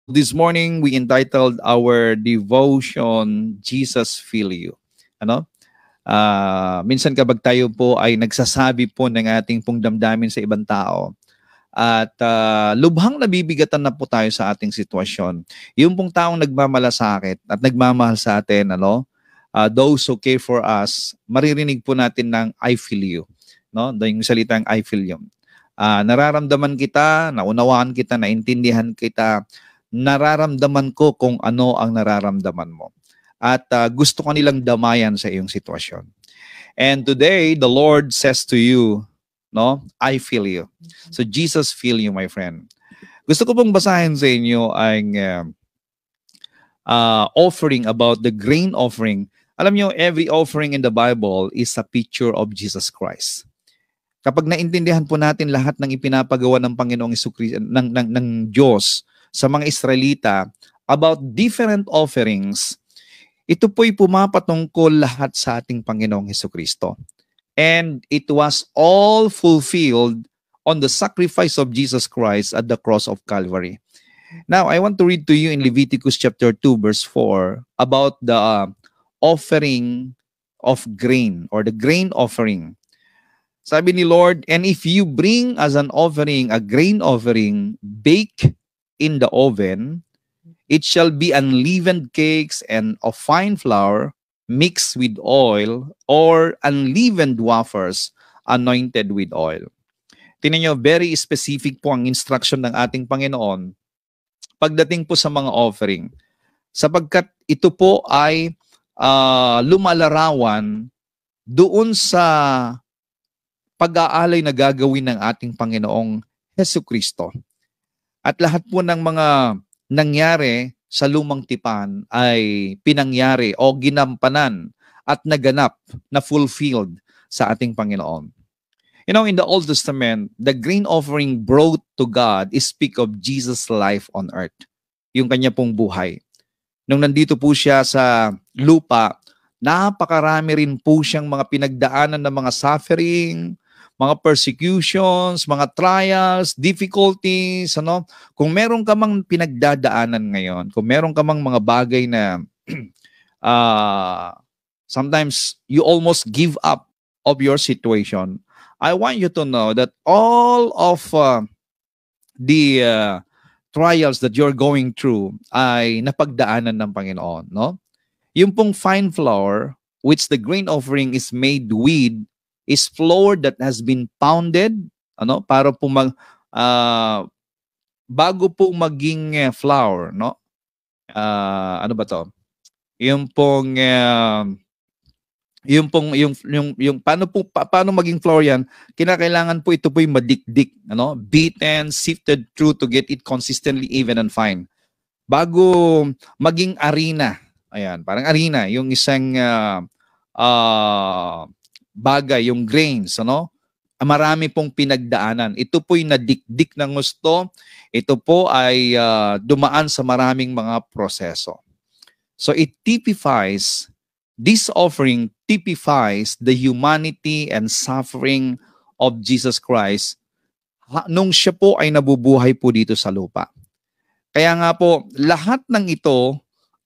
This morning, we entitled our devotion, Jesus Feel You. Ano? Minsan kapag tayo po ay nagsasabi po ng ating pong damdamin sa ibang tao, at lubhang nabibigatan na po tayo sa ating sitwasyon. Yung pong taong nagmamalasakit at nagmamahal sa atin, those who care for us, maririnig po natin ng I feel you. No? Yung salitang I feel you. Nararamdaman kita, naunawaan kita, naintindihan kita, nararamdaman ko kung ano ang nararamdaman mo. At gusto ko nilang damayan sa iyong sitwasyon. And today, the Lord says to you, no, I feel you. So Jesus feel you, my friend. Gusto ko pong basahin sa inyo ang offering about the grain offering. Alam nyo, every offering in the Bible is a picture of Jesus Christ. Kapag naintindihan po natin lahat ng ipinapagawa ng Panginoong Jesucristo, ng Diyos sa mga Israelita about different offerings, ito po'y pumapatungkol lahat sa ating Panginoong Jesucristo. And it was all fulfilled on the sacrifice of Jesus Christ at the cross of Calvary. Now, I want to read to you in Leviticus chapter 2, verse 4, about the offering of grain or the grain offering. Sabi ni Lord, and if you bring as an offering a grain offering, baked in the oven, it shall be unleavened cakes and of fine flour mixed with oil, or unleavened wafers anointed with oil. Tingnan nyo, very specific po ang instruction ng ating Panginoon pagdating po sa mga offering. Sapagkat ito po ay lumalarawan doon sa pag-aalay na gagawin ng ating Panginoong Jesucristo. At lahat po ng mga nangyari sa lumang tipan ay pinangyari o ginampanan at naganap na fulfilled sa ating Panginoon. You know, in the Old Testament, the grain offering brought to God is speak of Jesus' life on earth. Yung kanya pong buhay. Nung nandito po siya sa lupa, napakarami rin po siyang mga pinagdaanan ng mga suffering, mga persecutions, mga trials, difficulties, Kung meron ka mang pinagdadaanan ngayon, kung meron ka mang mga bagay na sometimes you almost give up of your situation, I want you to know that all of the trials that you're going through ay napagdaanan ng Panginoon, no? Yung pong fine flour, which the grain offering is made with, is flour that has been pounded, para po bago po maging flour, no? Ano ba to? Yung paano maging flour yan, kinakailangan po ito po yung madikdik, beaten, sifted through to get it consistently even and fine. Bago maging harina, ayan, parang harina, yung isang bagay, yung grains, marami pong pinagdaanan. Ito po'y nadikdik ng gusto. Ito po ay dumaan sa maraming mga proseso. So this offering typifies the humanity and suffering of Jesus Christ nung siya po ay nabubuhay po dito sa lupa. Kaya nga po, lahat ng ito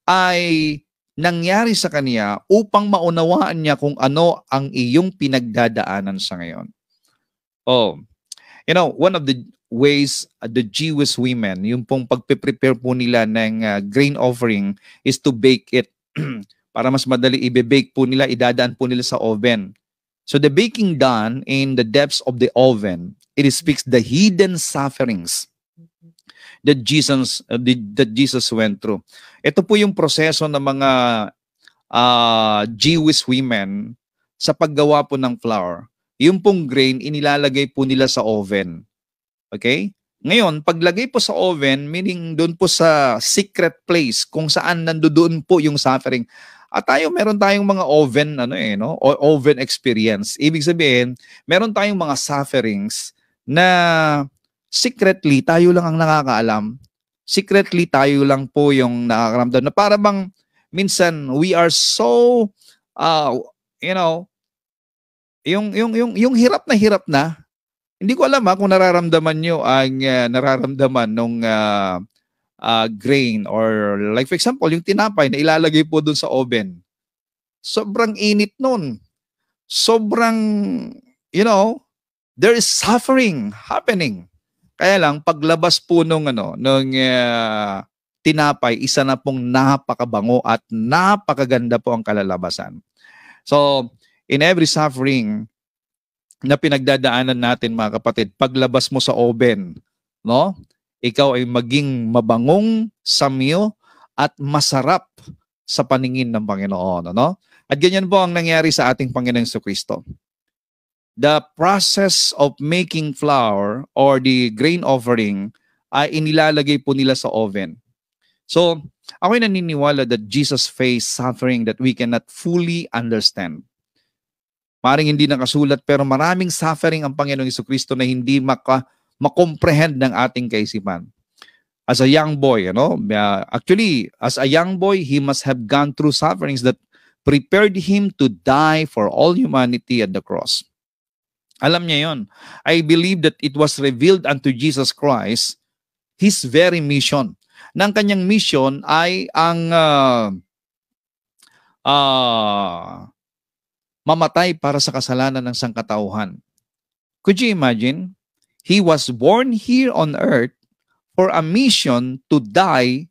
ay nangyari sa kanya upang maunawaan niya kung ano ang iyong pinagdadaanan sa ngayon. Oh, one of the ways the Jewish women, yung pong pagpe-prepare po nila ng grain offering is to bake it. Para mas madali i-bake po nila, idadaan po nila sa oven. So the baking done in the depths of the oven, it speaks the hidden sufferings that Jesus went through. Ito po yung proseso ng mga Jewish women sa paggawa po ng flour. Yung pong grain, inilalagay po nila sa oven. Okay? Ngayon, paglagay po sa oven, meaning doon po sa secret place kung saan nandoon po yung suffering. At meron tayong mga oven, oven experience. Ibig sabihin, meron tayong mga sufferings na secretly, tayo lang ang nakakaalam. Secretly, tayo lang po yung nakakaramdam. Na para bang, minsan, we are so, yung hirap na, hindi ko alam kung nararamdaman nyo ang nararamdaman nung grain, or like for example, yung tinapay na ilalagay po dun sa oven. Sobrang init nun. Sobrang, there is suffering happening. Kaya lang, paglabas po nung tinapay, isa na pong napakabango at napakaganda po ang kalalabasan. So, in every suffering na pinagdadaanan natin, mga kapatid, paglabas mo sa oven, no? Ikaw ay maging mabangong, samyo, at masarap sa paningin ng Panginoon, no? At ganyan po ang nangyari sa ating Panginoong Jesucristo. The process of making flour or the grain offering ay inilalagay po nila sa oven. So, ako'y naniniwala that Jesus faced suffering that we cannot fully understand. Maring hindi nakasulat, pero maraming suffering ang Panginoong Jesucristo na hindi makomprehend ng ating kaisipan. As a young boy, actually, as a young boy, he must have gone through sufferings that prepared him to die for all humanity at the cross. Alam niya yon. I believe that it was revealed unto Jesus Christ, his very mission. Nang kanyang mission ay ang mamatay para sa kasalanan ng sangkatauhan. Could you imagine? He was born here on earth for a mission to die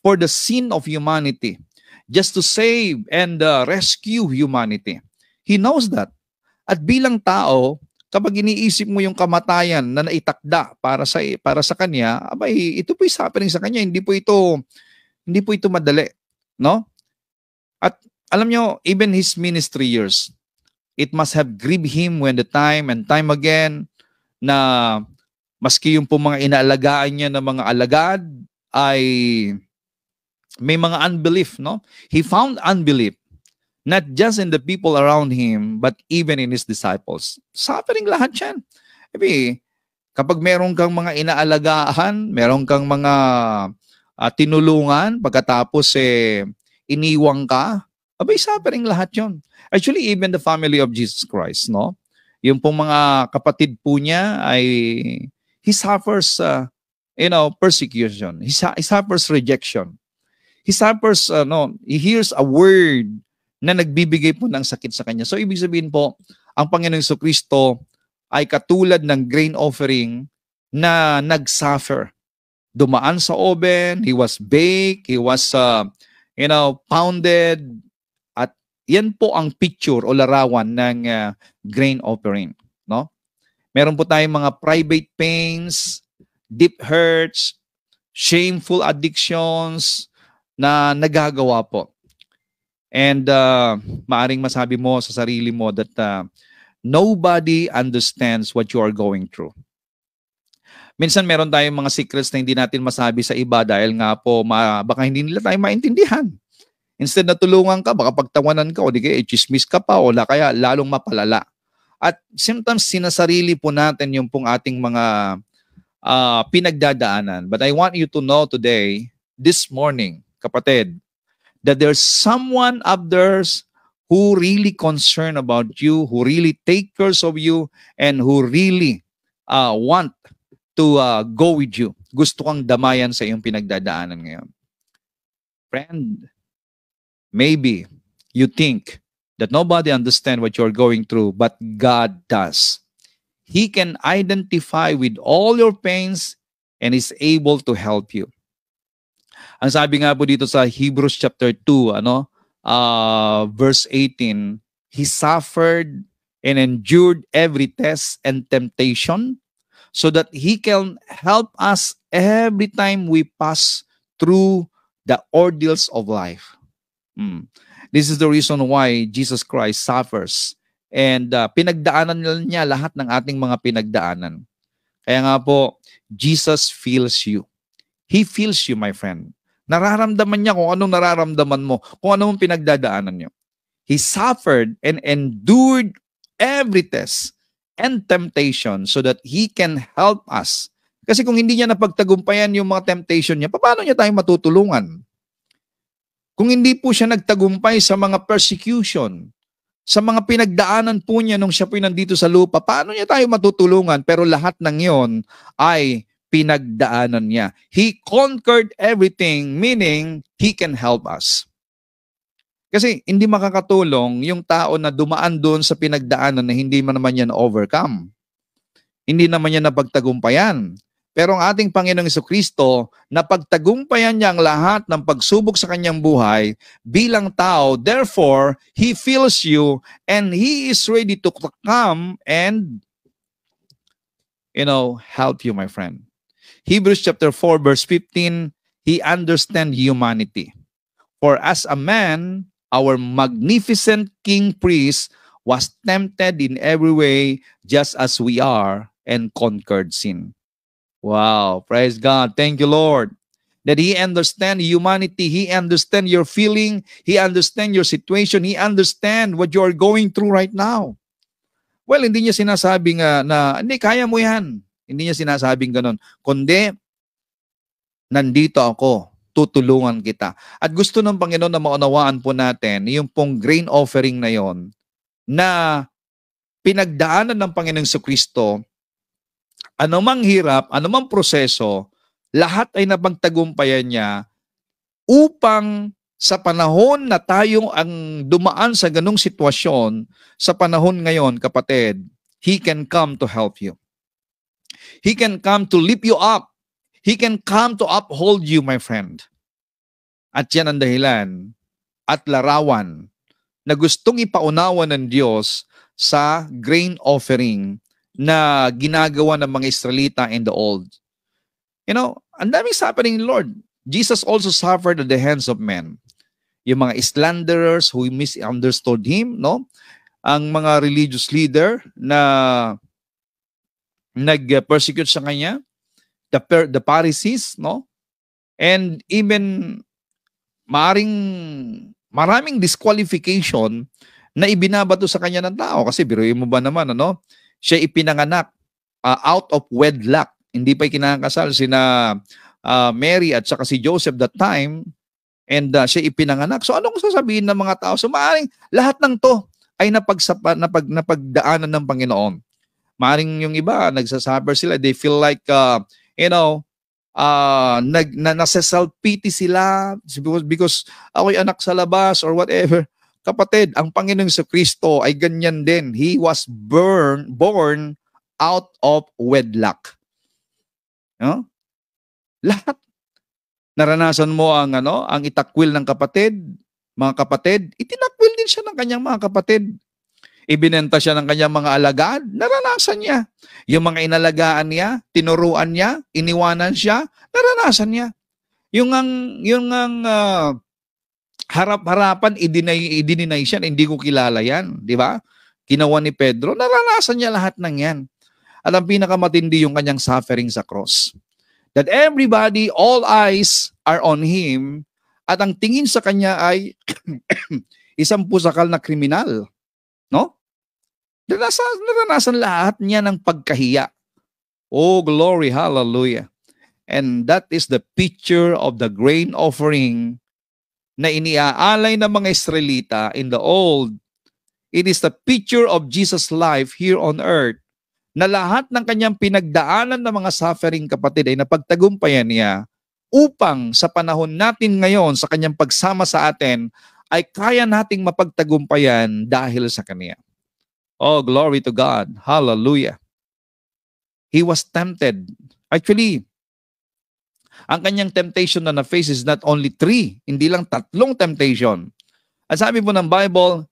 for the sin of humanity, just to save and rescue humanity. He knows that. At bilang tao, kapag iniisip mo yung kamatayan na naitakda para sa kanya, abay, ito po yung suffering sa kanya, hindi po ito madali, no? At alam nyo, even his ministry years, it must have grieved him when the time and time again na maski yung po mga inaalagaan niya ng mga alagad ay may mga unbelief, no? He found unbelief not just in the people around him, but even in his disciples. Suffering lahat yan. Kapag meron kang mga inaalagaan, meron kang mga tinulungan, pagkatapos iniwang ka, suffering lahat yon. Actually, even the family of Jesus Christ, no? Yung pong mga kapatid po niya ay he suffers, persecution. He suffers rejection. He suffers, he hears a word na nagbibigay po ng sakit sa kanya. So, ibig sabihin po, ang Panginoong Jesucristo ay katulad ng grain offering na nag-suffer. Dumaan sa oven, he was baked, he was, pounded, at yan po ang picture o larawan ng grain offering, no? Meron po tayong mga private pains, deep hurts, shameful addictions na nagagawa po. And maaring masabi mo sa sarili mo that nobody understands what you are going through. Minsan meron tayong mga secrets na hindi natin masabi sa iba dahil nga po baka hindi nila tayo maintindihan. Instead na tulungan ka, baka pagtawanan ka o di kaya chismis ka pa o kaya lalong mapalala. At sometimes sinasarili po natin yung pong ating mga pinagdadaanan. But I want you to know today, this morning, kapatid, that there's someone up there who really concerned about you, who really take care of you, and who really want to go with you. Gusto kang damayan sa iyong pinagdadaanan ngayon. Friend, maybe you think that nobody understands what you're going through, but God does. He can identify with all your pains and is able to help you. Ang sabi nga po dito sa Hebrews chapter 2, verse 18, He suffered and endured every test and temptation so that He can help us every time we pass through the ordeals of life. This is the reason why Jesus Christ suffers. And pinagdaanan niya lahat ng ating mga pinagdaanan. Kaya nga po, Jesus feels you. He feels you, my friend. Nararamdaman niya kung anong nararamdaman mo, kung anong pinagdadaanan niyo. He suffered and endured every test and temptation so that He can help us. Kasi kung hindi niya napagtagumpayan yung mga temptation niya, paano niya tayo matutulungan? Kung hindi po siya nagtagumpay sa mga persecution, sa mga pinagdaanan po niya nung siya po nandito sa lupa, paano niya tayo matutulungan? Pero lahat ng yon ay pinagdaanan niya. He conquered everything, meaning He can help us. Kasi hindi makakatulong yung tao na dumaan doon sa pinagdaanan na hindi man naman yan overcome. Hindi naman yan napagtagumpayan. Pero ang ating Panginoong Jesucristo, napagtagumpayan niya ang lahat ng pagsubok sa kanyang buhay bilang tao. Therefore, He feels you and He is ready to come and, help you, my friend. Hebrews chapter 4, verse 15, He understands humanity. For as a man, our magnificent king priest was tempted in every way just as we are and conquered sin. Wow, praise God. Thank you, Lord. That He understands humanity. He understands your feeling. He understands your situation. He understands what you are going through right now. Well, hindi niya sinasabing na hindi, kaya mo yan. Hindi niya sinasabing ganun. Kundi, nandito ako. Tutulungan kita. At gusto ng Panginoon na maunawaan po natin yung pong grain offering na yon na pinagdaanan ng Panginoong Jesucristo, anumang hirap, anumang proseso, lahat ay napagtagumpayan niya upang sa panahon na tayo ang dumaan sa ganong sitwasyon, sa panahon ngayon, kapatid, He can come to help you. He can come to lift you up. He can come to uphold you, my friend. At yan ang dahilan at larawan na gustong ipaunawa ng Diyos sa grain offering na ginagawa ng mga Israelita in the old. Ang daming suffering, Lord. Jesus also suffered at the hands of men. Yung mga slanderers who misunderstood Him, no? Ang mga religious leader na nag-persecute sa Kanya, the Pharisees, no? And even maraming disqualification na ibinabato sa Kanya ng tao. Kasi biruin mo ba naman, siya ipinanganak out of wedlock. Hindi pa ikinakasal sina Mary at saka si Joseph that time, and siya ipinanganak. So anong sasabihin ng mga tao? So maaaring lahat ng to ay napagdaanan ng Panginoon. Maaaring yung iba, nagsasuffer sila, they feel like, nasa-self-pity sila because ako'y anak sa labas or whatever. Kapatid, ang Panginoong Jesucristo ay ganyan din. He was born out of wedlock. Lahat. Naranasan mo ang itakwil ng kapatid, mga kapatid, itinakwil din siya ng kanyang mga kapatid. Ibinenta siya ng kanyang mga alagad, naranasan niya. Yung mga inalagaan niya, tinuruan niya, iniwanan siya, naranasan niya. Yung harap-harapan, i-deny siya, hindi ko kilala yan, di ba? Ginawa ni Pedro, naranasan niya lahat ng yan. At ang pinakamatindi yung kanyang suffering sa cross. That everybody, all eyes are on Him, at ang tingin sa kanya ay isang pusakal na kriminal. No? Naranasan lahat niya ng pagkahiya. Oh, glory, hallelujah. And that is the picture of the grain offering na iniaalay ng mga Israelita in the old. It is the picture of Jesus' life here on earth, na lahat ng kanyang pinagdaanan ng mga suffering, kapatid, ay napagtagumpayan niya upang sa panahon natin ngayon, sa kanyang pagsama sa atin, ay kaya nating mapagtagumpayan dahil sa Kanya. Oh, glory to God. Hallelujah. He was tempted. Actually, ang kanyang temptation na na-face is not only 3, hindi lang 3 temptation. At sabi po ng Bible,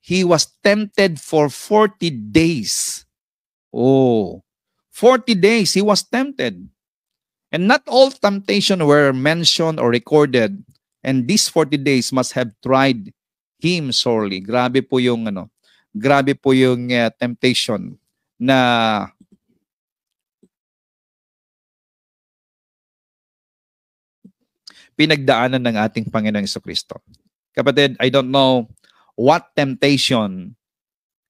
He was tempted for 40 days. Oh, 40 days He was tempted. And not all temptation were mentioned or recorded. And these 40 days must have tried Him sorely. Grabe po yung temptation na pinagdaanan ng ating Panginoong Jesucristo. Kapatid, I don't know what temptation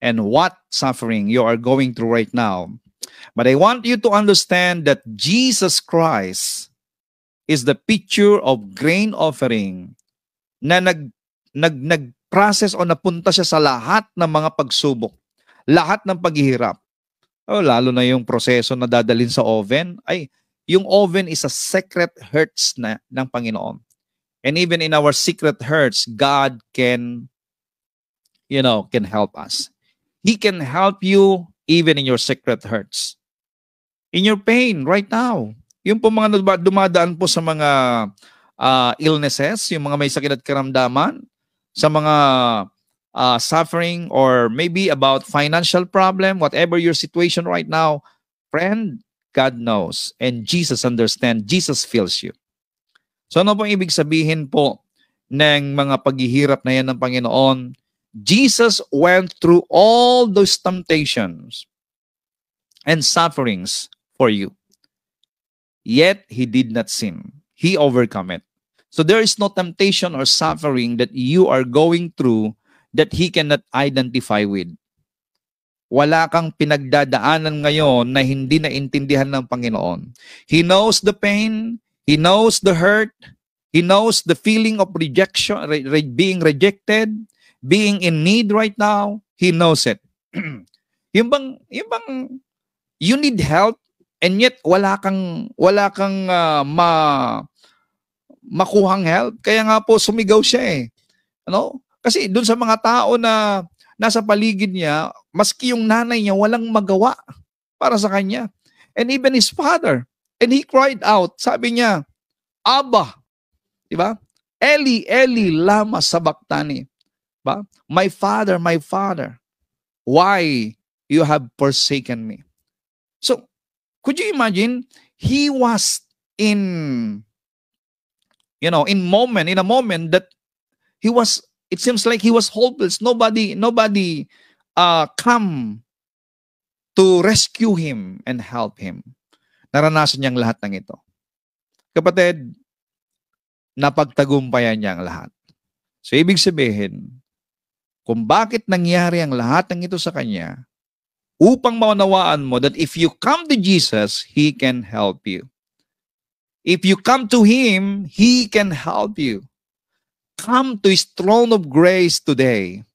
and what suffering you are going through right now, but I want you to understand that Jesus Christ is the picture of grain offering na nag-process o napunta siya sa lahat ng mga pagsubok, lahat ng paghihirap. lalo na yung proseso na dadalhin sa oven. Ay, yung oven is a secret hurts na ng Panginoon. And even in our secret hurts, God can, can help us. He can help you even in your secret hurts. In your pain right now. Yung po mga dumadaan po sa mga illnesses, yung mga may sakit at karamdaman, sa mga suffering, or maybe about financial problem, whatever your situation right now, friend, God knows and Jesus understands. Jesus feels you. So ano pong ibig sabihin po ng mga paghihirap na yan ng Panginoon? Jesus went through all those temptations and sufferings for you. Yet He did not sin. He overcome it. So there is no temptation or suffering that you are going through that He cannot identify with. Wala kang pinagdadaanan ngayon na hindi naintindihan ng Panginoon. He knows the pain, He knows the hurt, He knows the feeling of rejection, being rejected, being in need right now. He knows it. yung bang you need help and yet wala kang makuhang help. Kaya nga po sumigaw siya eh. Ano? Kasi doon sa mga tao na nasa paligid niya, maski yung nanay niya walang magawa para sa kanya. And even his father. And he cried out. Sabi niya, Abba. Diba? Eli, Eli, lama sabachthani. Diba? My father, why you have forsaken me? So, could you imagine? He was in a moment that he was, it seems like he was hopeless. Nobody come to rescue him and help him. Naranasan niyang lahat ng ito. Kapatid, napagtagumpayan niya ang lahat. So, ibig sabihin, kung bakit nangyari ang lahat ng ito sa kanya, upang maunawaan mo that if you come to Jesus, He can help you. If you come to Him, He can help you. Come to His throne of grace today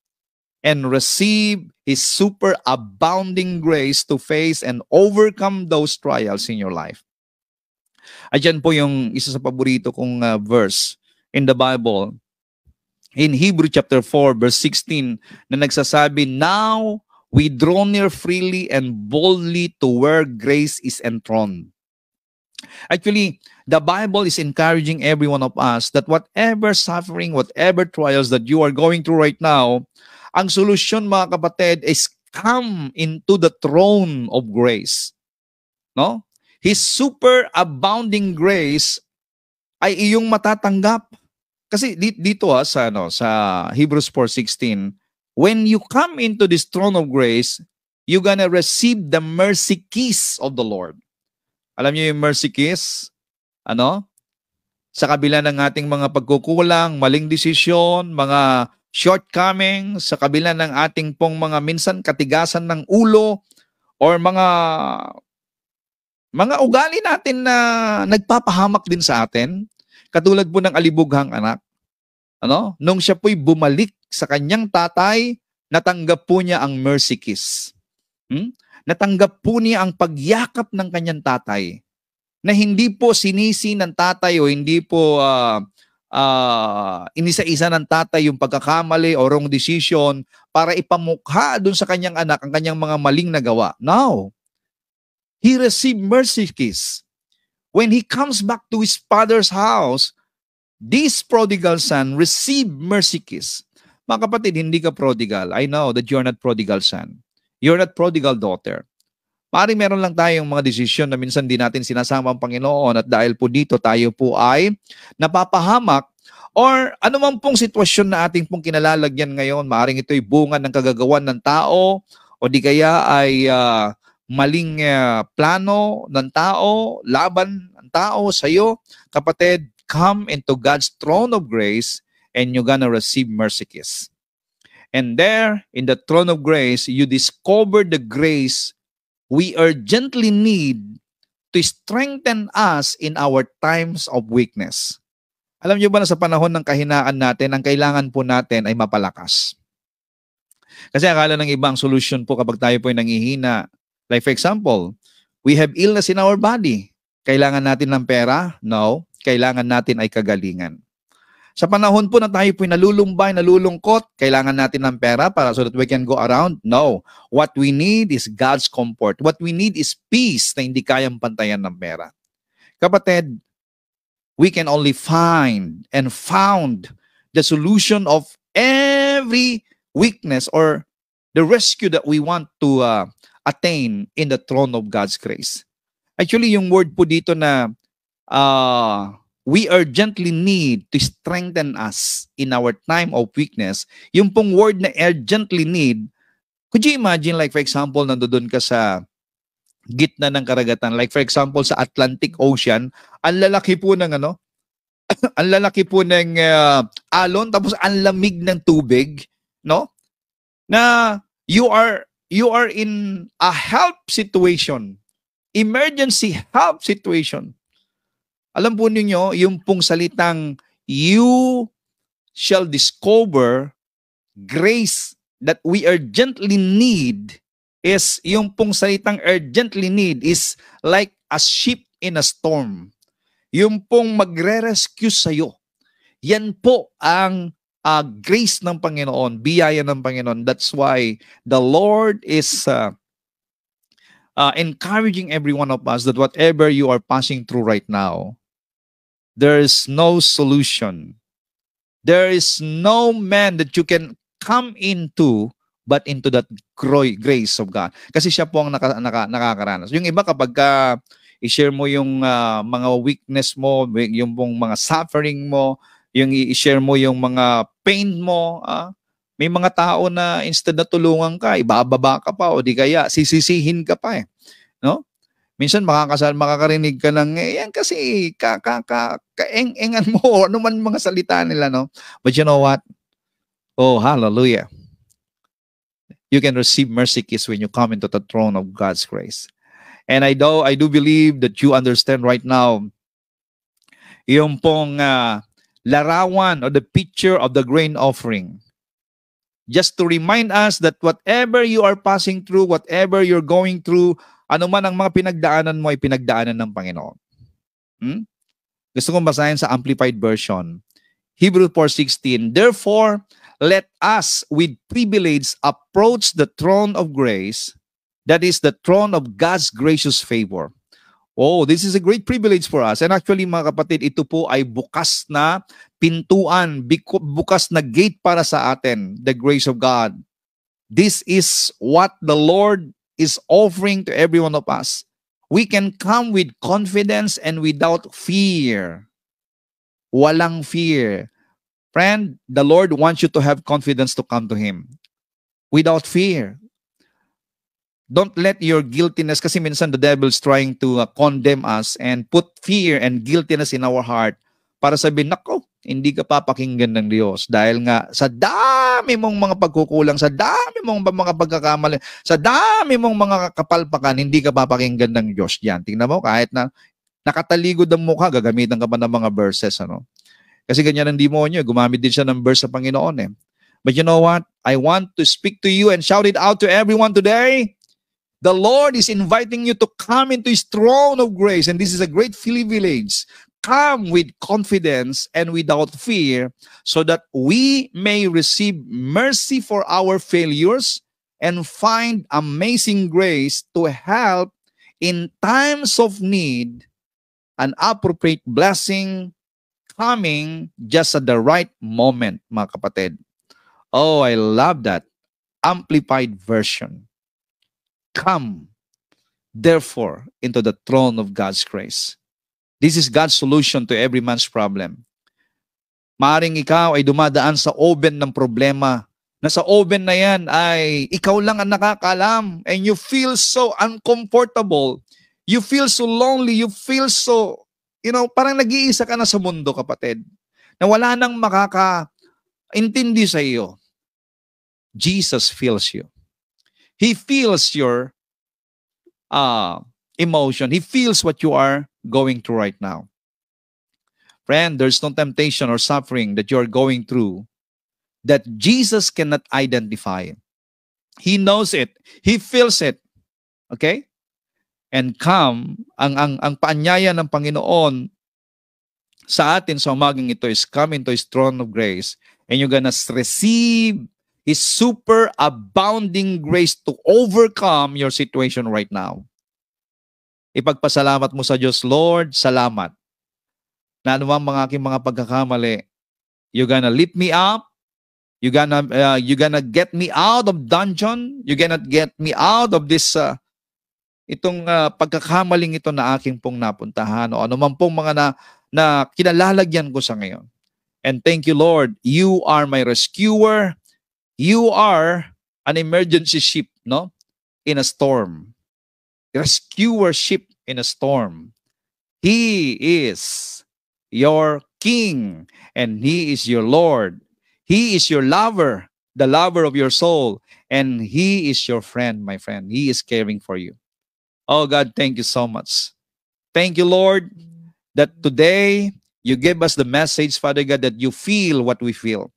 and receive His super abounding grace to face and overcome those trials in your life. Ayan po yung isa sa paborito kong verse in the Bible. In Hebrew chapter 4 verse 16 na nagsasabi, now we draw near freely and boldly to where grace is enthroned. Actually, the Bible is encouraging every one of us that whatever suffering, whatever trials that you are going through right now, ang solusyon mga kapatid is come into the throne of grace. No? His super abounding grace ay iyong matatanggap. Kasi dito sa Hebrews 4:16, when you come into this throne of grace, you're gonna receive the mercy keys of the Lord. Alam niyo yung mercy keys? Sa kabila ng ating mga pagkukulang, maling desisyon, mga shortcomings, sa kabila ng ating pong mga minsan katigasan ng ulo, or mga ugali natin na nagpapahamak din sa atin, katulad po ng alibughang anak. Nung siya po'y bumalik sa kanyang tatay, natanggap po niya ang mercy kiss. Natanggap po niya ang pagyakap ng kanyang tatay, na hindi po sinisi ng tatay o hindi po inisa-isa ng tatay yung pagkakamali o wrong decision para ipamukha dun sa kanyang anak ang kanyang mga maling nagawa. No. He received mercy kiss. When he comes back to his father's house, this prodigal son received mercy kiss. Mga kapatid, hindi ka prodigal. I know that you're not prodigal son. You're not prodigal daughter. Maaaring meron lang tayong mga desisyon na minsan di natin sinasama ang Panginoon at dahil po dito tayo po ay napapahamak or anuman pong sitwasyon na ating pong kinalalagyan ngayon. Maaaring ito'y bunga ng kagagawan ng tao o di kaya ay maling plano ng tao, laban ng tao sa iyo. Kapatid, come into God's throne of grace and you're gonna receive mercy kiss. And there, in the throne of grace, you discover the grace we urgently need to strengthen us in our times of weakness. Alam niyo ba na sa panahon ng kahinaan natin, ang kailangan po natin ay mapalakas. Kasi akala ng ibang solusyon po kapag tayo po ay nangihina, Like for example, we have illness in our body. Kailangan natin ng pera? No. Kailangan natin ay kagalingan. Sa panahon po na tayo po nalulumbay, nalulungkot, kailangan natin ng pera para so that we can go around? No. What we need is God's comfort. What we need is peace na hindi kayang pantayan ng pera. Kapatid, we can only find and found the solution of every weakness or the rescue that we want to attain in the throne of God's grace. Actually, yung word po dito na we urgently need to strengthen us in our time of weakness, yung pong word na urgently need, could you imagine like for example, nandoon ka sa gitna ng karagatan, like for example sa Atlantic Ocean, ang lalaki po ng ang lalaki po ng alon, tapos ang lamig ng tubig, no? Na you are in a help situation, emergency help situation. Alam po ninyo, yung pong salitang you shall discover grace that we urgently need is, yung pong salitang urgently need is like a ship in a storm. Yung pong magre-rescue sa'yo. Yan po ang grace ng Panginoon, biyaya ng Panginoon. That's why the Lord is encouraging every one of us that whatever you are passing through right now, there is no solution. There is no man that you can come into but into that grace of God. Kasi siya po ang nakakaranas. Yung iba kapag i-share mo yung mga weakness mo, yung pong mga suffering mo, yung i-share mo yung mga pain mo, may mga tao na instead na tulungan ka, ibababa ka pa o di kaya sisisihin ka pa no? Minsan makakarinig ka ng yan kasi kaeng-engan mo, ano man mga salita nila, no? But you know what? Oh, hallelujah. You can receive mercy kiss when you come into the throne of God's grace. And I do believe that you understand right now yung pong larawan or the picture of the grain offering. Just to remind us that whatever you are passing through, whatever you're going through, ano man ang mga pinagdaanan mo ay pinagdaanan ng Panginoon. Gusto kong basahin sa Amplified Version. Hebrews 4:16, therefore, let us with privilege approach the throne of grace, that is the throne of God's gracious favor. Oh, this is a great privilege for us. And actually, mga kapatid, ito po ay bukas na pintuan, bukas na gate para sa atin, the grace of God. This is what the Lord is offering to every one of us. We can come with confidence and without fear. Walang fear. Friend, the Lord wants you to have confidence to come to Him. Without fear. Don't let your guiltiness, kasi minsan the devil's trying to condemn us and put fear and guiltiness in our heart para sabihin, nako, hindi ka papakinggan ng Diyos dahil nga sa dami mong mga pagkukulang, sa dami mong mga pagkakamali, sa dami mong mga kapalpakan, hindi ka papakinggan ng Diyos yan. Tingnan mo, kahit na nakataligod ang mukha, gagamitan ka pa ng mga verses, ano? Kasi ganyan ang demonyo, gumamit din siya ng verse sa Panginoon But you know what? I want to speak to you and shout it out to everyone today. The Lord is inviting you to come into His throne of grace, and this is a great privilege. Come with confidence and without fear, so that we may receive mercy for our failures and find amazing grace to help in times of need, an appropriate blessing coming just at the right moment, mga kapatid. Oh, I love that. Amplified Version. Come, therefore, into the throne of God's grace. This is God's solution to every man's problem. Maaring ikaw ay dumadaan sa oven ng problema, na sa oven na yan ay ikaw lang ang nakakalam, and you feel so uncomfortable, you feel so lonely, you feel so, parang nag-iisa ka na sa mundo, kapatid, na wala nang makakaintindi sa iyo. Jesus feels you. He feels your emotion. He feels what you are going through right now. Friend, there's no temptation or suffering that you are going through that Jesus cannot identify. He knows it. He feels it. Okay? And come, ang paanyaya ng Panginoon sa atin sa umagang ito is come into His throne of grace and you're gonna receive His super abounding grace to overcome your situation right now. Ipagpasalamat mo sa Diyos, Lord, salamat na anumang mga aking mga pagkakamali, you're gonna lift me up, you're gonna get me out of dungeon, you're gonna get me out of this pagkakamaling ito na aking pong napuntahan o anuman pong mga na kinalalagyan ko sa ngayon. And thank you, Lord. You are my rescuer. You are an emergency ship, no? In a storm. Rescuer ship in a storm. He is your King and He is your Lord. He is your lover, the lover of your soul, and He is your friend, my friend. He is caring for you. Oh God, thank you so much. Thank you, Lord, that today you give us the message, Father God, that you feel what we feel.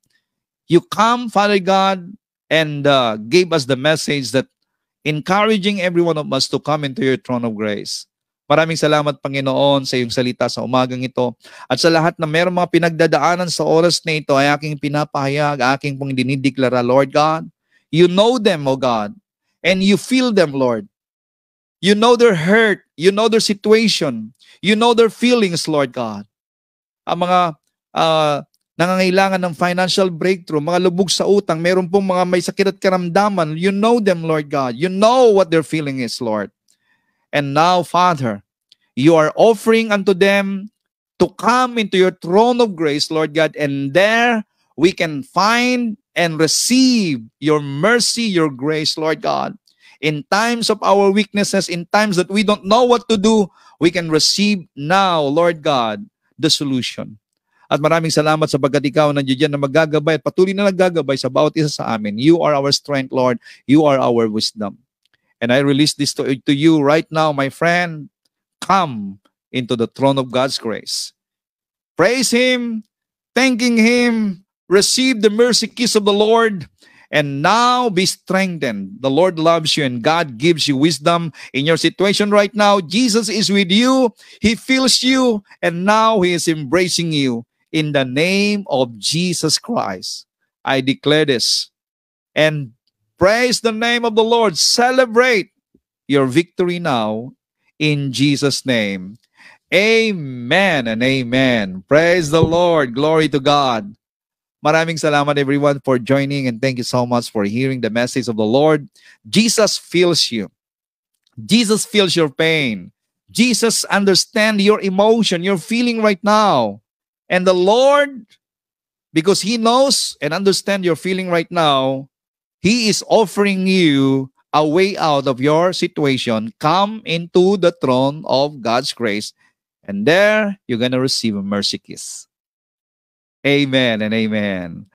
You come, Father God, and gave us the message that encouraging every one of us to come into your throne of grace. Maraming salamat, Panginoon, sa iyong salita sa umagang ito. At sa lahat na mayroong mga pinagdadaanan sa oras na ito ay aking pinapahayag, aking pong dinideklara, Lord God. You know them, O God, and you feel them, Lord. You know their hurt. You know their situation. You know their feelings, Lord God. Ang mga nangangailangan ng financial breakthrough, mga lubog sa utang, meron pong mga may sakit at karamdaman. You know them, Lord God. You know what their feeling is, Lord. And now, Father, you are offering unto them to come into your throne of grace, Lord God, and there we can find and receive your mercy, your grace, Lord God. In times of our weaknesses, in times that we don't know what to do, we can receive now, Lord God, the solution. At maraming salamat sapagkat ikaw nandiyan na magagabay at patuloy na naggagabay sa bawat isa sa amin. You are our strength, Lord. You are our wisdom. And I release this to you right now, my friend. Come into the throne of God's grace. Praise Him, thanking Him, receive the mercy kiss of the Lord, and now be strengthened. The Lord loves you and God gives you wisdom in your situation right now. Jesus is with you. He feels you and now He is embracing you. In the name of Jesus Christ, I declare this. And praise the name of the Lord. Celebrate your victory now in Jesus' name. Amen and amen. Praise the Lord. Glory to God. Maraming salamat everyone for joining and thank you so much for hearing the message of the Lord. Jesus feels you. Jesus feels your pain. Jesus understands your emotion, your feeling right now. And the Lord, because He knows and understands your feeling right now, He is offering you a way out of your situation. Come into the throne of God's grace and there you're going to receive a mercy kiss. Amen and amen.